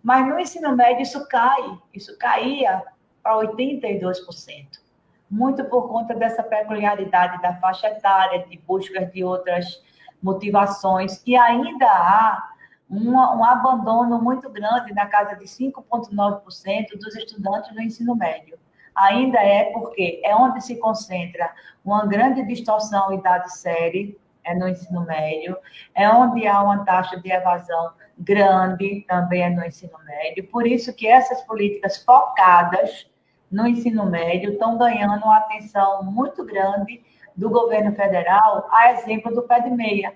Mas no ensino médio isso caía para 82%. Muito por conta dessa peculiaridade da faixa etária, de busca de outras motivações, e ainda há um abandono muito grande, na casa de 5,9% dos estudantes do ensino médio. Ainda porque é onde se concentra uma grande distorção idade-série, no ensino médio, é onde há uma taxa de evasão grande, também no ensino médio. Por isso que essas políticas focadas no ensino médio estão ganhando uma atenção muito grande do governo federal, a exemplo do pé de meia.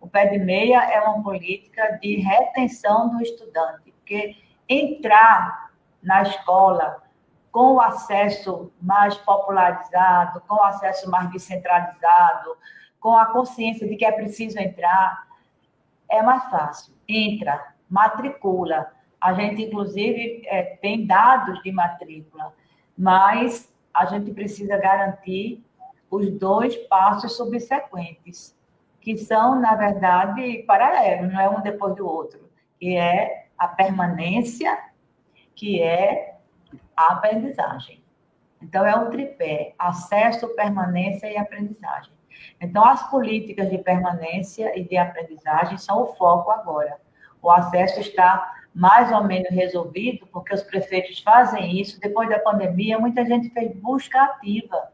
O pé de meia é uma política de retenção do estudante, porque entrar na escola com o acesso mais popularizado, com o acesso mais descentralizado, com a consciência de que é preciso entrar, é mais fácil. Entra, matricula. A gente, inclusive, tem dados de matrícula, mas a gente precisa garantir os 2 passos subsequentes, que são, na verdade, paralelos, não é um depois do outro, que é a permanência, que é a aprendizagem. Então, é um tripé: acesso, permanência e aprendizagem. Então, as políticas de permanência e de aprendizagem são o foco agora. O acesso está mais ou menos resolvido, porque os prefeitos fazem isso. Depois da pandemia, muita gente fez busca ativa,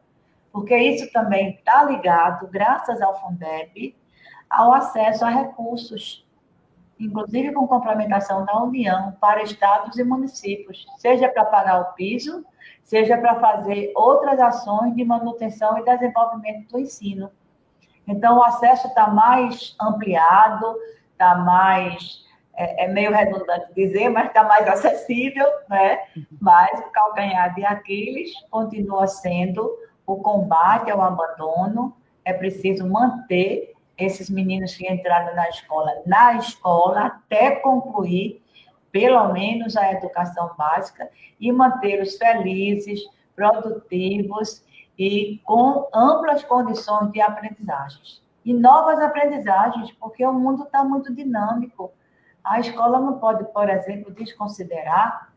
porque isso também está ligado, graças ao Fundeb, ao acesso a recursos, inclusive com complementação da União, para estados e municípios, seja para pagar o piso, seja para fazer outras ações de manutenção e desenvolvimento do ensino. Então, o acesso está mais ampliado, está mais, é meio redundante dizer, mas está mais acessível, né? Mas o calcanhar de Aquiles continua sendo o combate ao abandono. É preciso manter esses meninos que entraram na escola até concluir, pelo menos, a educação básica e mantê-los felizes, produtivos e com amplas condições de aprendizagens. E novas aprendizagens, porque o mundo está muito dinâmico. A escola não pode, por exemplo, desconsiderar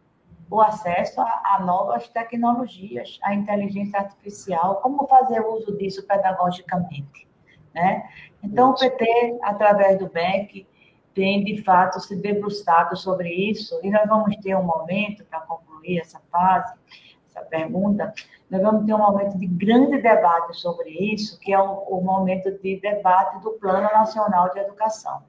o acesso a novas tecnologias, a inteligência artificial, como fazer uso disso pedagogicamente, né? Então, o PT, através do BEC, tem, de fato, se debruçado sobre isso, e nós vamos ter um momento, para concluir essa fase, essa pergunta, nós vamos ter um momento de grande debate sobre isso, que é o momento de debate do Plano Nacional de Educação,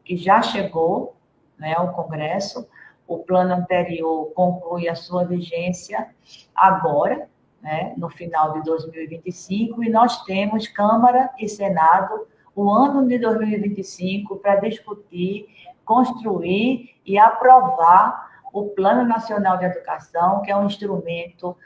que já chegou, né, ao Congresso. O plano anterior conclui a sua vigência agora, né, no final de 2025, e nós temos Câmara e Senado o ano de 2025 para discutir, construir e aprovar o Plano Nacional de Educação, que é um instrumento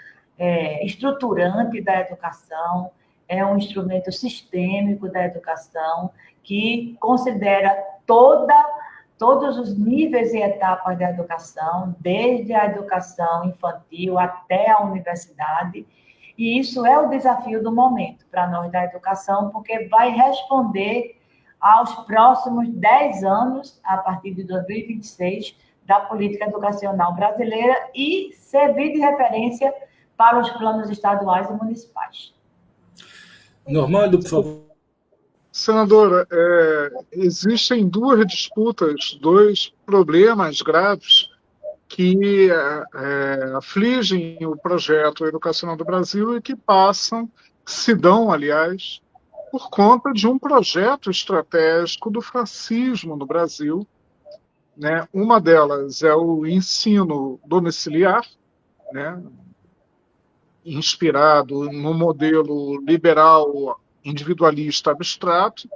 estruturante da educação, é um instrumento sistêmico da educação, que considera todos os níveis e etapas da educação, desde a educação infantil até a universidade, e isso é o desafio do momento para nós da educação, porque vai responder aos próximos 10 anos, a partir de 2026, da política educacional brasileira e servir de referência para os planos estaduais e municipais. Normando, por favor. Senadora, existem 2 disputas, 2 problemas graves que afligem o projeto educacional do Brasil e que se dão, aliás, por conta de um projeto estratégico do fascismo no Brasil, né? Uma delas é o ensino domiciliar, né? Inspirado no modelo liberal individualista abstrato,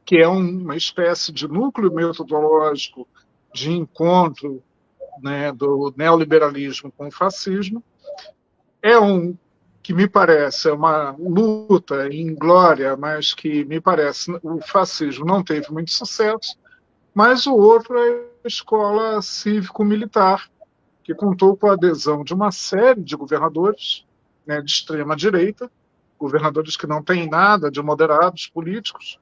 que é uma espécie de núcleo metodológico de encontro, né, do neoliberalismo com o fascismo. Que me parece uma luta inglória, mas que me parece o fascismo não teve muito sucesso, mas o outro é a escola cívico-militar, que contou com a adesão de uma série de governadores, né, de extrema-direita, governadores que não têm nada de moderados políticos,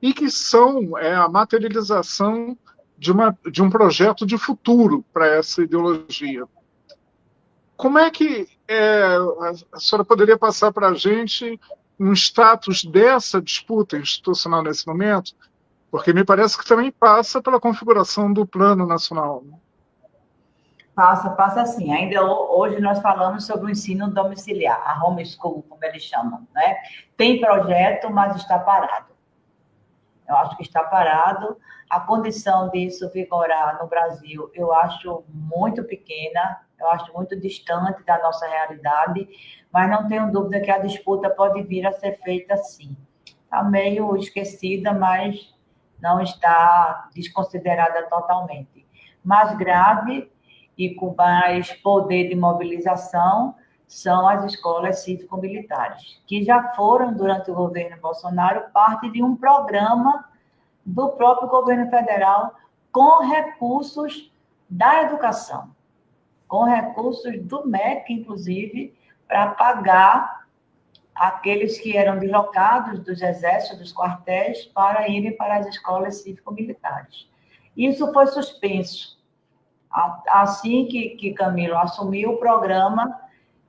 e que são a materialização de um projeto de futuro para essa ideologia. Como é que a senhora poderia passar para a gente um status dessa disputa institucional nesse momento? Porque me parece que também passa pela configuração do Plano Nacional. Passa sim. Ainda hoje nós falamos sobre o ensino domiciliar, a homeschool, como eles chamam, né? Tem projeto, mas está parado. Eu acho que está parado. A condição disso vigorar no Brasil, eu acho muito pequena, eu acho muito distante da nossa realidade, mas não tenho dúvida que a disputa pode vir a ser feita sim. Está meio esquecida, mas não está desconsiderada totalmente. Mais grave e com mais poder de mobilização são as escolas cívico-militares, que já foram, durante o governo Bolsonaro, parte de um programa do próprio governo federal com recursos da educação, com recursos do MEC, inclusive, para pagar aqueles que eram deslocados dos exércitos, dos quartéis, para irem para as escolas cívico-militares. Isso foi suspenso. Assim que Camilo assumiu o programa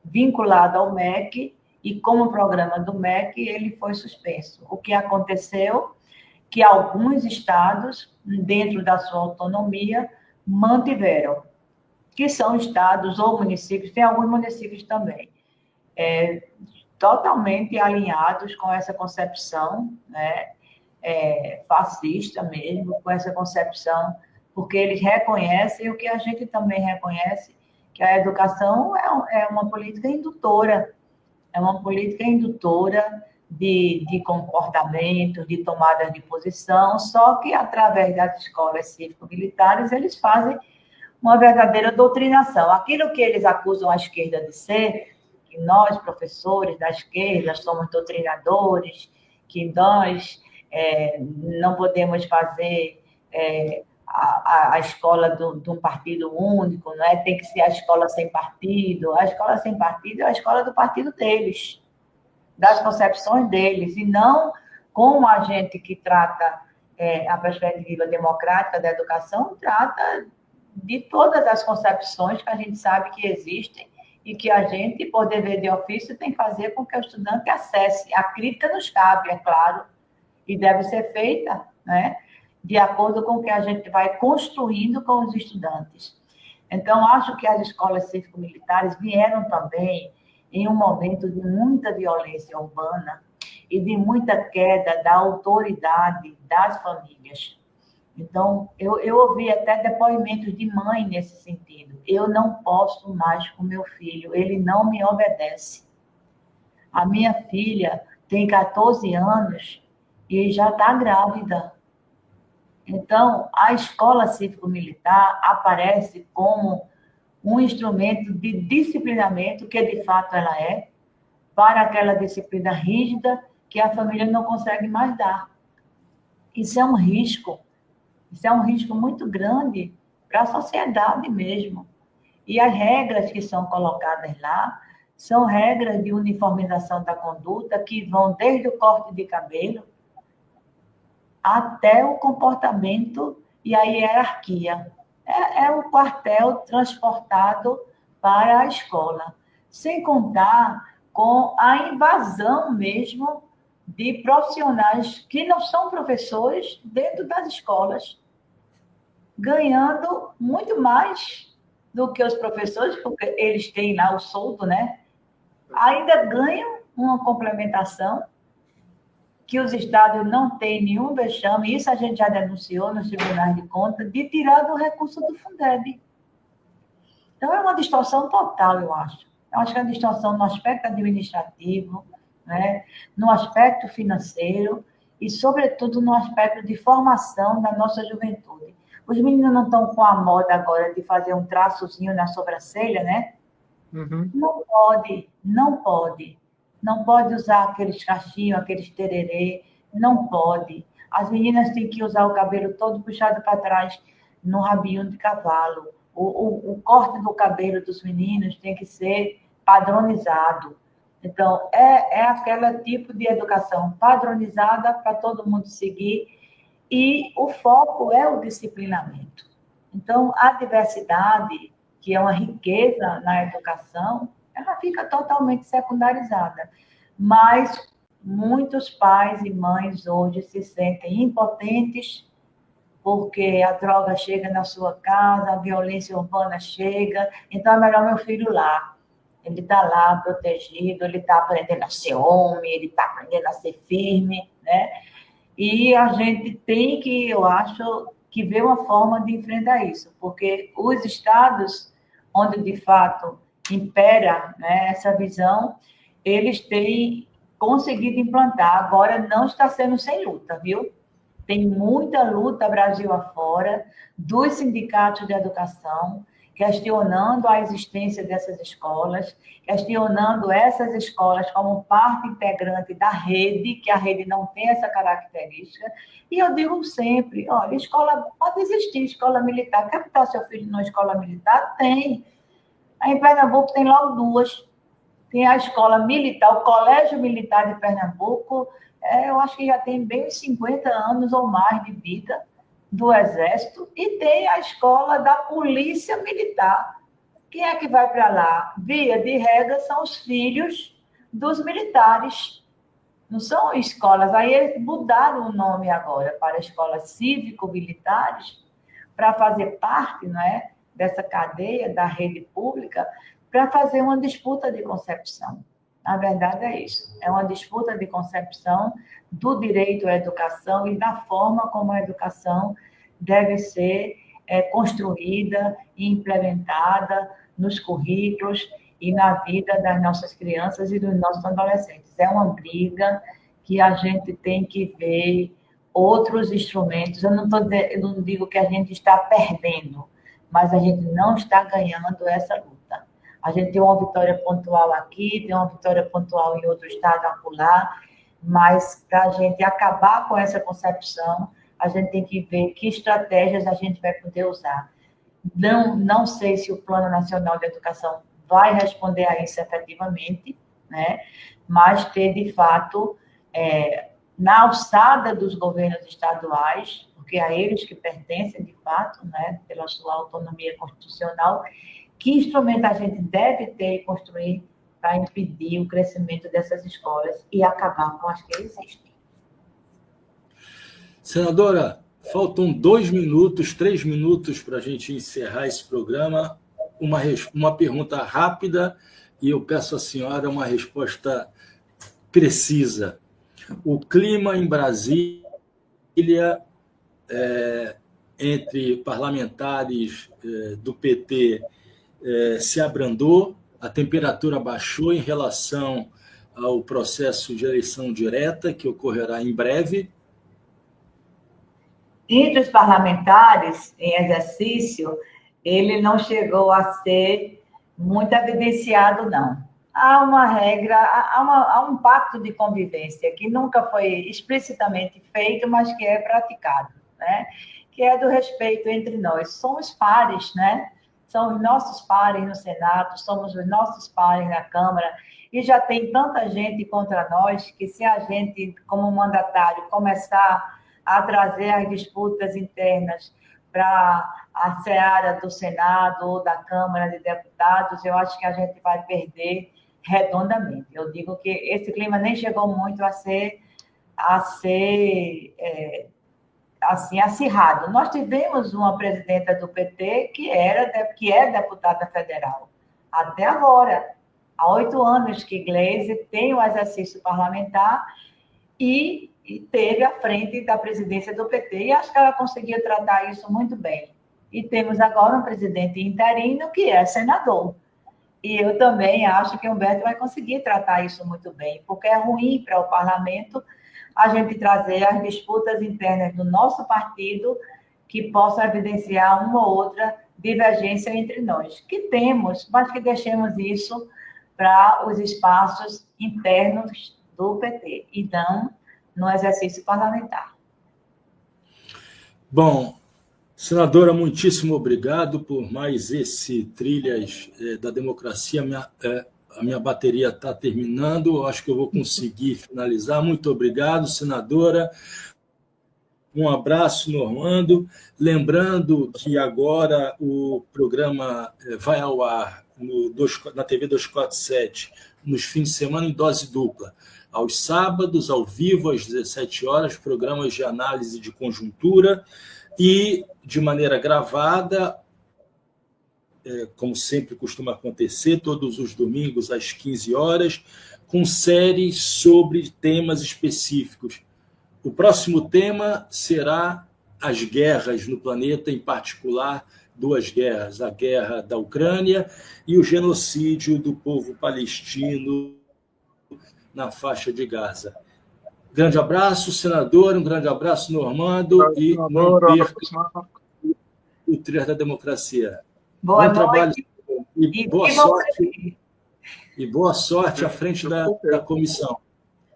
vinculado ao MEC, e como programa do MEC, ele foi suspenso. O que aconteceu? Que alguns estados, dentro da sua autonomia, mantiveram, que são estados ou municípios, tem alguns municípios também, totalmente alinhados com essa concepção, né, fascista mesmo, com essa concepção, porque eles reconhecem o que a gente também reconhece, que a educação é uma política indutora, de comportamento, de tomada de posição, só que através das escolas cívico-militares eles fazem uma verdadeira doutrinação. Aquilo que eles acusam a esquerda de ser, que nós, professores da esquerda, somos doutrinadores, que nós não podemos fazer a escola de um partido único, não é? Tem que ser a escola sem partido. A escola sem partido é a escola do partido deles, das concepções deles, e não como a gente que trata a perspectiva democrática da educação, trata de todas as concepções que a gente sabe que existem e que a gente, por dever de ofício, tem que fazer com que o estudante acesse. A crítica nos cabe, é claro, e deve ser feita, né, de acordo com o que a gente vai construindo com os estudantes. Então, acho que as escolas cívico-militares vieram também em um momento de muita violência urbana e de muita queda da autoridade das famílias. Então, eu ouvi até depoimentos de mãe nesse sentido. Eu não posso mais com meu filho, ele não me obedece. A minha filha tem 14 anos e já está grávida. Então, a escola cívico-militar aparece como um instrumento de disciplinamento, que de fato ela é, para aquela disciplina rígida que a família não consegue mais dar. Isso é um risco muito grande para a sociedade mesmo. E as regras que são colocadas lá são regras de uniformização da conduta que vão desde o corte de cabelo até o comportamento e a hierarquia. É o quartel transportado para a escola, sem contar com a invasão mesmo de profissionais que não são professores dentro das escolas, ganhando muito mais do que os professores, porque eles têm lá o soldo, né? Ainda ganham uma complementação que os estados não têm nenhum vexame, isso a gente já denunciou nos tribunais de contas, de tirar do recurso do Fundeb. Então, é uma distorção total, eu acho. Eu acho que é uma distorção no aspecto administrativo, né? No aspecto financeiro e, sobretudo, no aspecto de formação da nossa juventude. Os meninos não estão com a moda agora de fazer um traçozinho na sobrancelha, né? Uhum. Não pode. Não pode usar aqueles cachinhos, aqueles tererê, não pode. As meninas têm que usar o cabelo todo puxado para trás, no rabinho de cavalo. O corte do cabelo dos meninos tem que ser padronizado. Então, é aquele tipo de educação padronizada para todo mundo seguir, e o foco é o disciplinamento. Então, a diversidade, que é uma riqueza na educação, ela fica totalmente secundarizada. Mas muitos pais e mães hoje se sentem impotentes porque a droga chega na sua casa, a violência urbana chega, então é melhor meu filho lá. Ele está lá protegido, ele está aprendendo a ser homem, ele está aprendendo a ser firme, né? E a gente tem que, eu acho, que ver uma forma de enfrentar isso, porque os estados onde, de fato, impera, né, essa visão, eles têm conseguido implantar. Agora, não está sendo sem luta, viu? Tem muita luta Brasil afora, dos sindicatos de educação, questionando a existência dessas escolas, questionando essas escolas como parte integrante da rede, que a rede não tem essa característica. E eu digo sempre, olha, escola pode existir, escola militar. Quer botar seu filho numa escola militar? Tem. Aí em Pernambuco tem logo duas. Tem a escola militar, o Colégio Militar de Pernambuco, eu acho que já tem bem uns 50 anos ou mais de vida do Exército, e tem a escola da Polícia Militar. Quem é que vai para lá? Via de regra, são os filhos dos militares. Não são escolas. Aí eles mudaram o nome agora para escolas cívico-militares, para fazer parte, não é, dessa cadeia da rede pública, para fazer uma disputa de concepção. Na verdade, é isso. É uma disputa de concepção do direito à educação e da forma como a educação deve ser construída e implementada nos currículos e na vida das nossas crianças e dos nossos adolescentes. É uma briga que a gente tem que ver outros instrumentos. Eu não digo que a gente está perdendo, mas a gente não está ganhando essa luta. A gente tem uma vitória pontual aqui, tem uma vitória pontual em outro estado acolá, mas para a gente acabar com essa concepção, a gente tem que ver que estratégias a gente vai poder usar. Não sei se o Plano Nacional de Educação vai responder a isso efetivamente, né? Mas ter, de fato, na alçada dos governos estaduais, porque a eles que pertencem, de fato, né, pela sua autonomia constitucional, que instrumento a gente deve ter e construir para impedir o crescimento dessas escolas e acabar com as que existem. Senadora, faltam 2 minutos, 3 minutos para a gente encerrar esse programa. Uma pergunta rápida e eu peço à senhora uma resposta precisa. O clima em Brasília, entre parlamentares do PT, se abrandou, a temperatura baixou em relação ao processo de eleição direta, que ocorrerá em breve. Entre os parlamentares em exercício, ele não chegou a ser muito evidenciado, não. Há uma regra, há um pacto de convivência que nunca foi explicitamente feito, mas que é praticado, né? Que é do respeito entre nós. Somos pares, né? São os nossos pares no Senado, somos os nossos pares na Câmara, e já tem tanta gente contra nós que se a gente, como mandatário, começar a trazer as disputas internas para a seara do Senado ou da Câmara de Deputados, eu acho que a gente vai perder redondamente. Eu digo que esse clima nem chegou muito a ser assim, acirrado. Nós tivemos uma presidenta do PT que é deputada federal. Até agora, há 8 anos que Gleisi tem o exercício parlamentar e teve à frente da presidência do PT, e acho que ela conseguiu tratar isso muito bem. E temos agora um presidente interino que é senador. E eu também acho que o Humberto vai conseguir tratar isso muito bem, porque é ruim para o parlamento a gente trazer as disputas internas do nosso partido que possam evidenciar uma ou outra divergência entre nós. Que temos, mas que deixemos isso para os espaços internos do PT e não no exercício parlamentar. Bom, senadora, muitíssimo obrigado por mais esse Trilhas da Democracia. A minha bateria está terminando, acho que eu vou conseguir finalizar. Muito obrigado, senadora. Um abraço, Normando. Lembrando que agora o programa vai ao ar na TV 247, nos fins de semana, em dose dupla. Aos sábados, ao vivo, às 17 horas, programas de análise de conjuntura e, de maneira gravada, como sempre costuma acontecer, todos os domingos às 15 horas, com séries sobre temas específicos. O próximo tema será as guerras no planeta, em particular, 2 guerras, a guerra da Ucrânia e o genocídio do povo palestino na faixa de Gaza. Grande abraço, senador, um grande abraço, Normando, e não perca o Trilhas da Democracia. Boa Bom trabalho e boa sorte. E boa sorte à frente da comissão.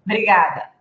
Obrigada.